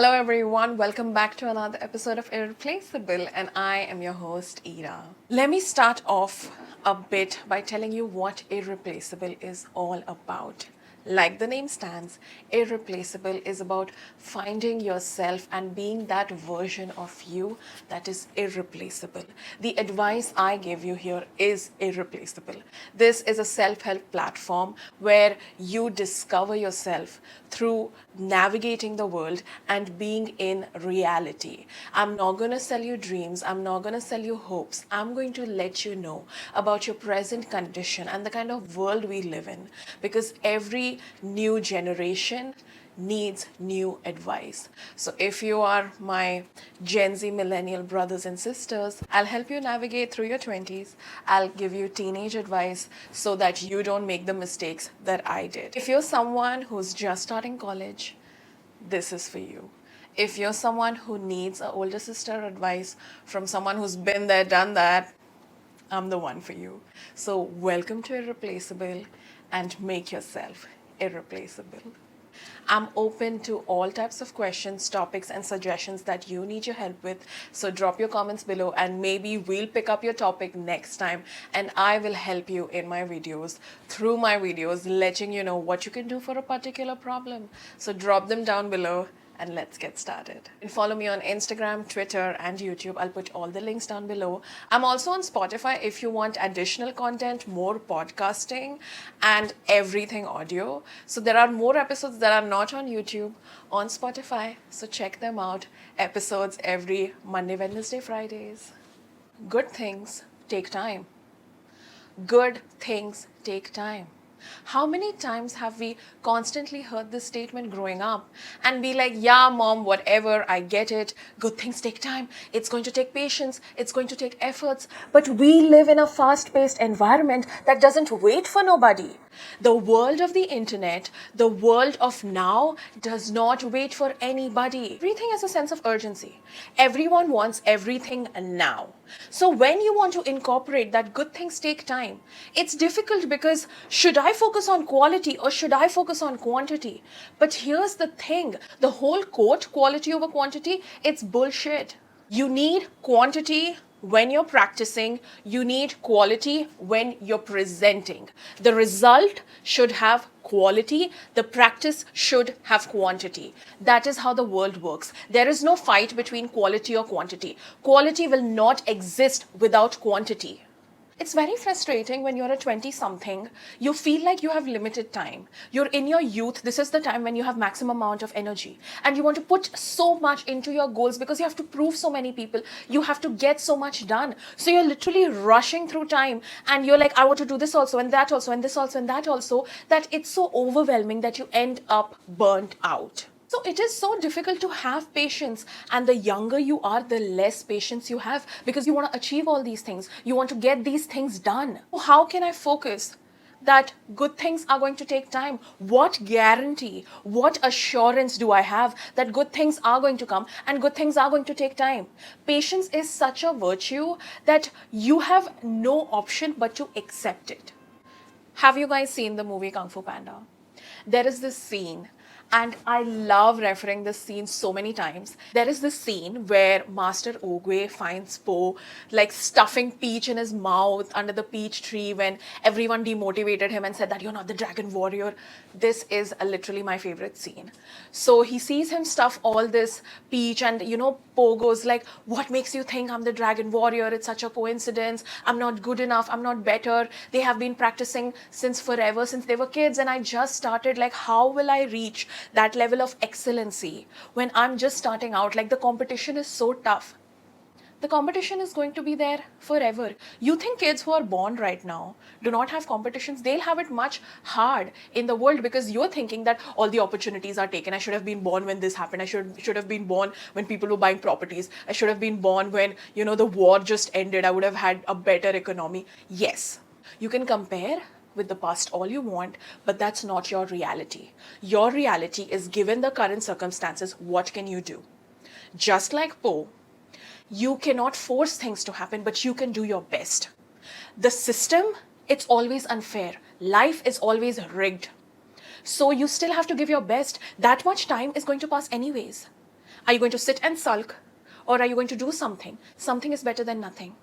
Hello everyone, welcome back to another episode of Irreplaceable, and I am your host Ira. Let me start off a bit by telling you what Irreplaceable is all about. Like the name stands, Irreplaceable is about finding yourself and being that version of you that is irreplaceable. The advice I give you here is irreplaceable. This is a self-help platform where you discover yourself through navigating the world and being in reality. I'm not going to sell you dreams. I'm not going to sell you hopes. I'm going to let you know about your present condition and the kind of world we live in, because every new generation needs new advice. So if you are my Gen Z millennial brothers and sisters, I'll help you navigate through your 20s. I'll give you teenage advice so that you don't make the mistakes that I did. If you're someone who's just starting college, this is for you. If you're someone who needs an older sister advice from someone who's been there, done that, I'm the one for you. So welcome to Irreplaceable and make yourself irreplaceable. I'm open to all types of questions, topics, and suggestions that you need your help with. So drop your comments below and maybe we'll pick up your topic next time and I will help you in my videos, through my videos, letting you know what you can do for a particular problem. So drop them down below and let's get started. And follow me on Instagram, Twitter, and YouTube. I'll put all the links down below. I'm also on Spotify if you want additional content, more podcasting, and everything audio. So there are more episodes that are not on YouTube, on Spotify. So check them out. Episodes every Monday, Wednesday, Fridays. Good things take time. Good things take time. How many times have we constantly heard this statement growing up and be like, yeah, mom, whatever, I get it. Good things take time. It's going to take patience. It's going to take efforts. But we live in a fast-paced environment that doesn't wait for nobody. The world of the internet, the world of now, does not wait for anybody. Everything has a sense of urgency. Everyone wants everything now. So when you want to incorporate that good things take time, it's difficult because should I focus on quality or should I focus on quantity? But here's the thing, the whole quote, quality over quantity, it's bullshit. You need quantity when you're practicing, you need quality when you're presenting. The result should have quality, the practice should have quantity. That is how the world works. There is no fight between quality or quantity. Quality will not exist without quantity. It's very frustrating when you're a 20-something. You feel like you have limited time. You're in your youth. This is the time when you have maximum amount of energy. And you want to put so much into your goals because you have to prove so many people. You have to get so much done. So you're literally rushing through time. And you're like, I want to do this also, and that also, and this also, and that also. That it's so overwhelming that you end up burnt out. So it is so difficult to have patience, and the younger you are, the less patience you have because you want to achieve all these things. You want to get these things done. So how can I focus that good things are going to take time? What guarantee, what assurance do I have that good things are going to come and good things are going to take time? Patience is such a virtue that you have no option but to accept it. Have you guys seen the movie Kung Fu Panda? There is this scene, and I love referring this scene so many times. There is this scene where Master Ogwe finds Po like stuffing peach in his mouth under the peach tree when everyone demotivated him and said that you're not the dragon warrior. This is literally my favorite scene. So he sees him stuff all this peach, and Po goes like, what makes you think I'm the dragon warrior? It's such a coincidence. I'm not good enough. I'm not better. They have been practicing since forever, since they were kids, and I just started. Like, how will I reach that level of excellency when I'm just starting out? Like, the competition is so tough. The competition is going to be there forever. You think kids who are born right now do not have competitions? They'll have it much hard in the world because you're thinking that all the opportunities are taken. I should have been born when this happened. I should have been born when people were buying properties. I should have been born when, the war just ended. I would have had a better economy. Yes, you can compare with the past all you want, but that's not your reality. Your reality is, given the current circumstances, what can you do? Just like Po, you cannot force things to happen, but you can do your best. The system, it's always unfair. Life is always rigged. So you still have to give your best. That much time is going to pass anyways. Are you going to sit and sulk, or are you going to do something? Something is better than nothing.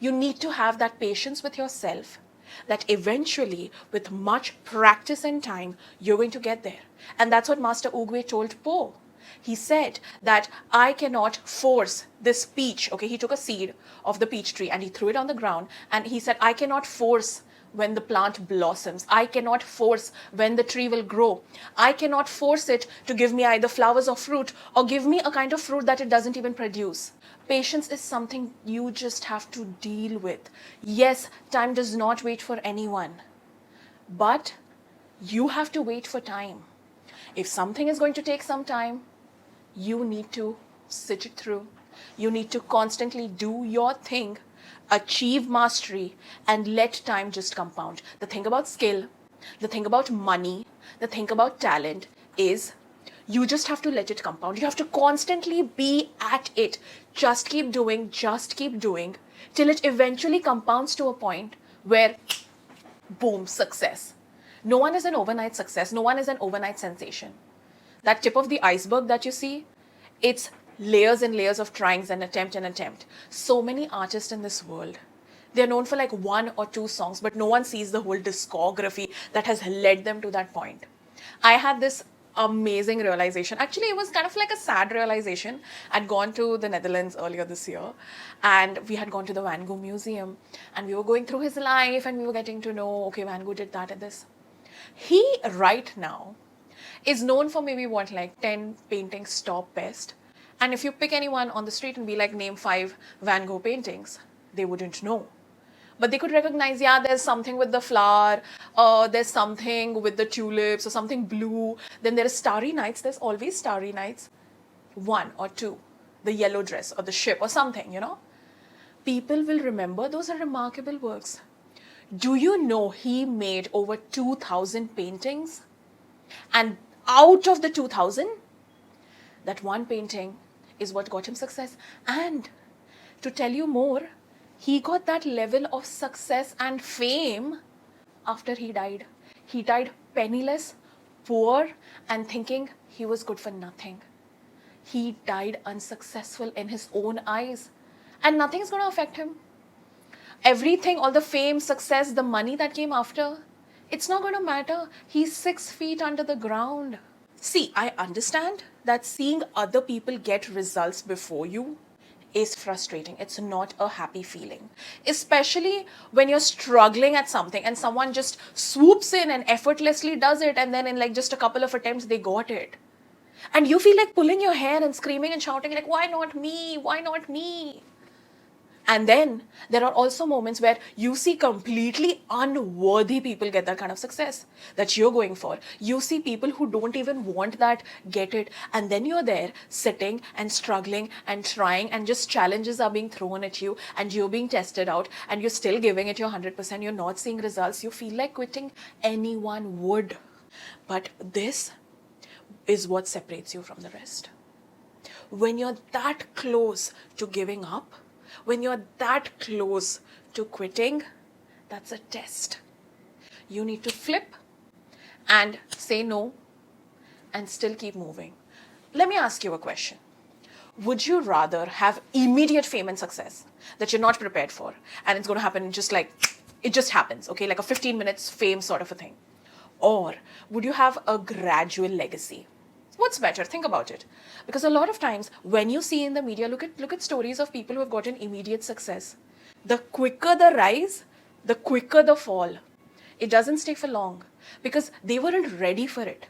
You need to have that patience with yourself that eventually, with much practice and time, you're going to get there. And that's what Master Oogway told Po. He said that I cannot force this peach. Okay, he took a seed of the peach tree and he threw it on the ground, and he said, I cannot force when the plant blossoms. I cannot force when the tree will grow. I cannot force it to give me either flowers or fruit, or give me a kind of fruit that it doesn't even produce. Patience is something you just have to deal with. Yes, time does not wait for anyone, but you have to wait for time. If something is going to take some time, you need to sit it through. You need to constantly do your thing, achieve mastery, and let time just compound. The thing about skill, the thing about money, the thing about talent is you just have to let it compound. You have to constantly be at it. Just keep doing till it eventually compounds to a point where, boom, success. No one is an overnight success. No one is an overnight sensation. That tip of the iceberg that you see, it's layers and layers of tryings and attempt. So many artists in this world, they're known for like 1 or 2 songs, but no one sees the whole discography that has led them to that point. I had this amazing realization. Actually, it was kind of like a sad realization. I'd gone to the Netherlands earlier this year, and we had gone to the Van Gogh Museum, and we were going through his life, and we were getting to know, okay, Van Gogh did that and this. He right now is known for maybe what, like 10 paintings top best. And if you pick anyone on the street and be like, name 5 Van Gogh paintings, they wouldn't know. But they could recognize, yeah, there's something with the flower, there's something with the tulips, or something blue. Then there is Starry Nights. There's always Starry Nights. 1 or 2. The yellow dress or the ship or something, you know. People will remember. Those are remarkable works. Do you know he made over 2,000 paintings? And out of the 2,000, that one painting is what got him success. And to tell you more, he got that level of success and fame after he died. He died penniless, poor, and thinking he was good for nothing. He died unsuccessful in his own eyes, and nothing's going to affect him. Everything, all the fame, success, the money that came after, it's not going to matter. He's 6 feet under the ground. See, I understand that seeing other people get results before you is frustrating. It's not a happy feeling, especially when you're struggling at something and someone just swoops in and effortlessly does it, and then in like just a couple of attempts they got it, and you feel like pulling your hair and screaming and shouting like, why not me, why not me? And then there are also moments where you see completely unworthy people get that kind of success that you're going for. You see people who don't even want that get it. And then you're there sitting and struggling and trying, and just challenges are being thrown at you and you're being tested out and you're still giving it your 100%. You're not seeing results. You feel like quitting. Anyone would. But this is what separates you from the rest. When you're that close to giving up, when you're that close to quitting, that's a test. You need to flip and say no and still keep moving. Let me ask you a question. Would you rather have immediate fame and success that you're not prepared for, and it's going to happen just like, it just happens, okay, like a 15 minutes fame sort of a thing? Or would you have a gradual legacy? What's better? Think about it. Because a lot of times when you see in the media, look at stories of people who have gotten immediate success. The quicker the rise, the quicker the fall. It doesn't stay for long because they weren't ready for it.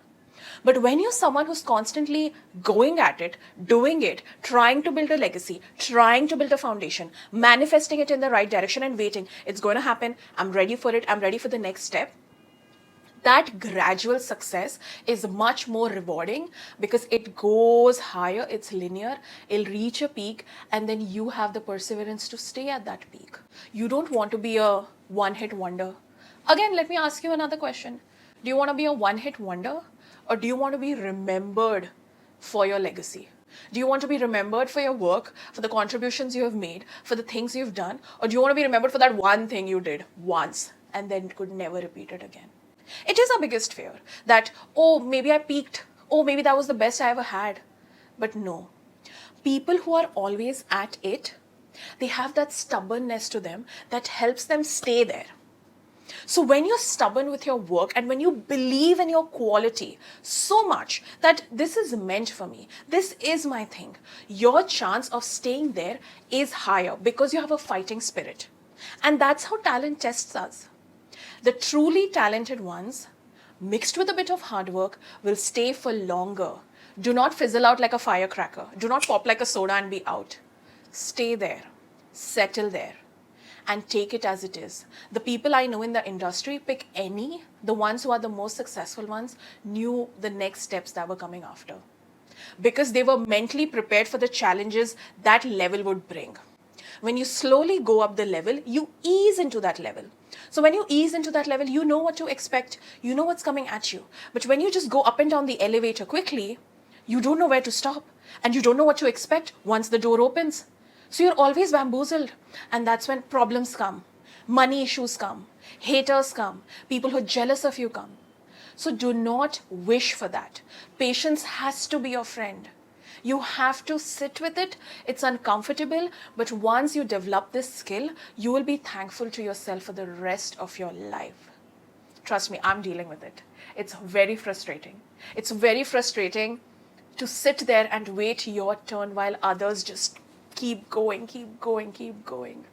But when you're someone who's constantly going at it, doing it, trying to build a legacy, trying to build a foundation, manifesting it in the right direction and waiting, it's going to happen, I'm ready for it, I'm ready for the next step. That gradual success is much more rewarding because it goes higher, it's linear, it'll reach a peak, and then you have the perseverance to stay at that peak. You don't want to be a one-hit wonder. Again, let me ask you another question. Do you want to be a one-hit wonder, or do you want to be remembered for your legacy? Do you want to be remembered for your work, for the contributions you have made, for the things you've done, or do you want to be remembered for that one thing you did once and then could never repeat it again? It is our biggest fear that, oh, maybe I peaked. Oh, maybe that was the best I ever had. But no, People who are always at it, they have that stubbornness to them that helps them stay there. So when you're stubborn with your work and when you believe in your quality so much that this is meant for me, this is my thing, your chance of staying there is higher because you have a fighting spirit. And that's how talent tests us. The truly talented ones, mixed with a bit of hard work, will stay for longer. Do not fizzle out like a firecracker. Do not pop like a soda and be out. Stay there. Settle there. And take it as it is. The people I know in the industry, pick any, the ones who are the most successful ones, knew the next steps that were coming after. Because they were mentally prepared for the challenges that level would bring. When you slowly go up the level, you ease into that level. So when you ease into that level, you know what to expect. You know what's coming at you. But when you just go up and down the elevator quickly, you don't know where to stop. And you don't know what to expect once the door opens. So you're always bamboozled. And that's when problems come. Money issues come. Haters come. People who are jealous of you come. So do not wish for that. Patience has to be your friend. You have to sit with it. It's uncomfortable, but once you develop this skill, you will be thankful to yourself for the rest of your life. Trust me, I'm dealing with it. It's very frustrating. It's very frustrating to sit there and wait your turn while others just keep going, keep going, keep going.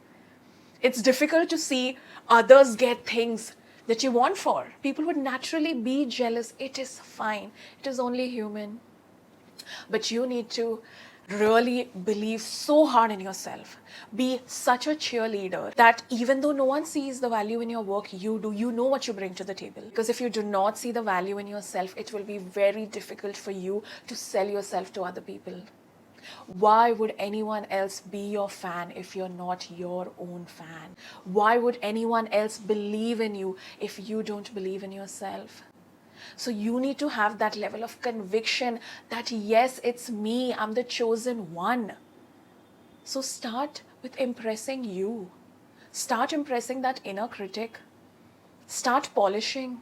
It's difficult to see others get things that you want for. People would naturally be jealous. It is fine. It is only human. But you need to really believe so hard in yourself. Be such a cheerleader that even though no one sees the value in your work, you do. You know what you bring to the table. Because if you do not see the value in yourself, it will be very difficult for you to sell yourself to other people. Why would anyone else be your fan if you're not your own fan? Why would anyone else believe in you if you don't believe in yourself? So you need to have that level of conviction that yes, it's me, I'm the chosen one. So start with impressing you. Start impressing that inner critic. Start polishing.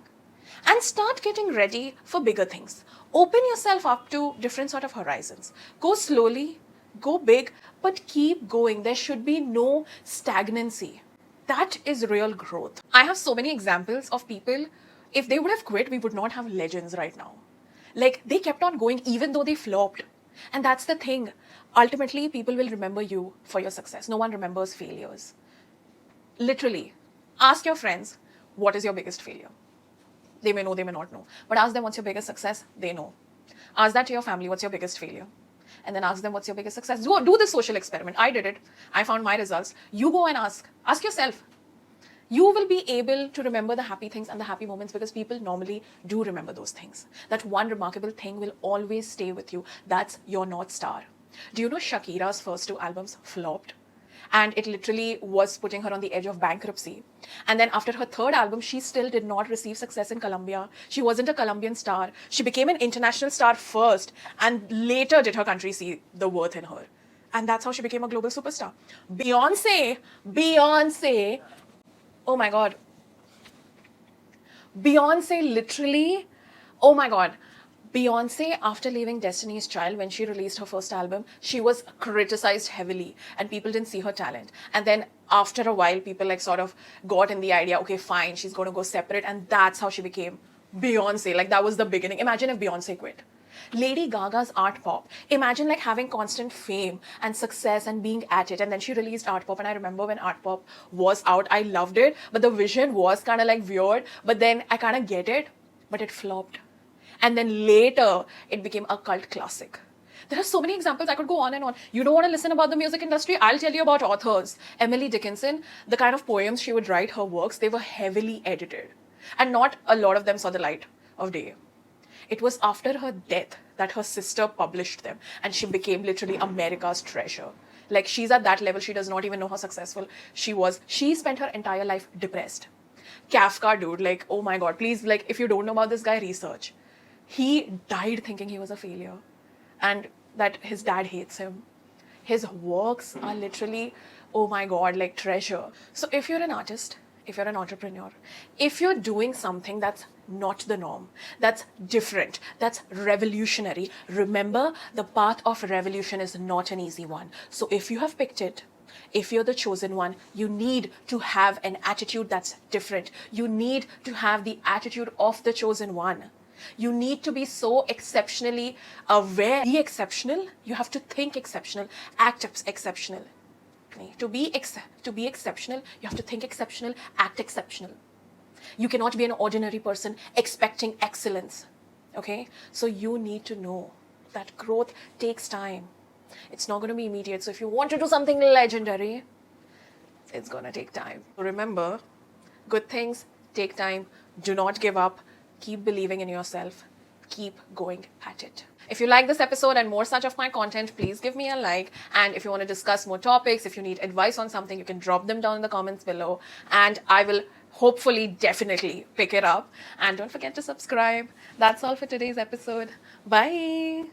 And start getting ready for bigger things. Open yourself up to different sort of horizons. Go slowly, go big, but keep going. There should be no stagnancy. That is real growth. I have so many examples of people. If they would have quit, we would not have legends right now. Like, they kept on going even though they flopped. And that's the thing. Ultimately, people will remember you for your success. No one remembers failures. Literally, ask your friends, what is your biggest failure? They may know, they may not know. But ask them, what's your biggest success? They know. Ask that to your family, what's your biggest failure? And then ask them, what's your biggest success? Do this social experiment. I did it. I found my results. You go and ask. Ask yourself. You will be able to remember the happy things and the happy moments because people normally do remember those things. That one remarkable thing will always stay with you. That's your North Star. Do you know Shakira's first 2 albums flopped? And it literally was putting her on the edge of bankruptcy. And then after her 3rd album, she still did not receive success in Colombia. She wasn't a Colombian star. She became an international star first and later did her country see the worth in her. And that's how she became a global superstar. Beyonce, oh my God. Beyonce literally, oh my God. Beyonce, after leaving Destiny's Child, when she released her first album, she was criticized heavily and people didn't see her talent. And then after a while, people like sort of got in the idea, okay, fine, she's going to go separate. And that's how she became Beyonce. Like that was the beginning. Imagine if Beyonce quit. Lady Gaga's Art Pop. Imagine like having constant fame and success and being at it. And then she released Art Pop. And I remember when Art Pop was out, I loved it. But the vision was kind of like weird. But then I kind of get it. But it flopped. And then later, it became a cult classic. There are so many examples. I could go on and on. You don't want to listen about the music industry? I'll tell you about authors. Emily Dickinson, the kind of poems she would write, her works, they were heavily edited. And not a lot of them saw the light of day. It was after her death that her sister published them. And she became literally America's treasure. Like she's at that level, she does not even know how successful she was. She spent her entire life depressed. Kafka, dude, like, oh my God, please, like, if you don't know about this guy, research. He died thinking he was a failure and that his dad hates him. His works are literally, oh my God, like treasure. So if you're an artist, if you're an entrepreneur, if you're doing something that's not the norm, that's different, that's revolutionary, remember the path of revolution is not an easy one. So if you have picked it, if you're the chosen one, you need to have an attitude that's different. You need to have the attitude of the chosen one. You need to be so exceptionally aware. Be exceptional. You have to think exceptional, act exceptional. To be exceptional, you have to think exceptional, act exceptional. You cannot be an ordinary person expecting excellence. Okay? So you need to know that growth takes time. It's not going to be immediate. So if you want to do something legendary, it's going to take time. Remember, good things take time. Do not give up. Keep believing in yourself. Keep going at it. If you like this episode and more such of my content, please give me a like. And if you want to discuss more topics, if you need advice on something, you can drop them down in the comments below. And I will hopefully, definitely pick it up. And don't forget to subscribe. That's all for today's episode. Bye.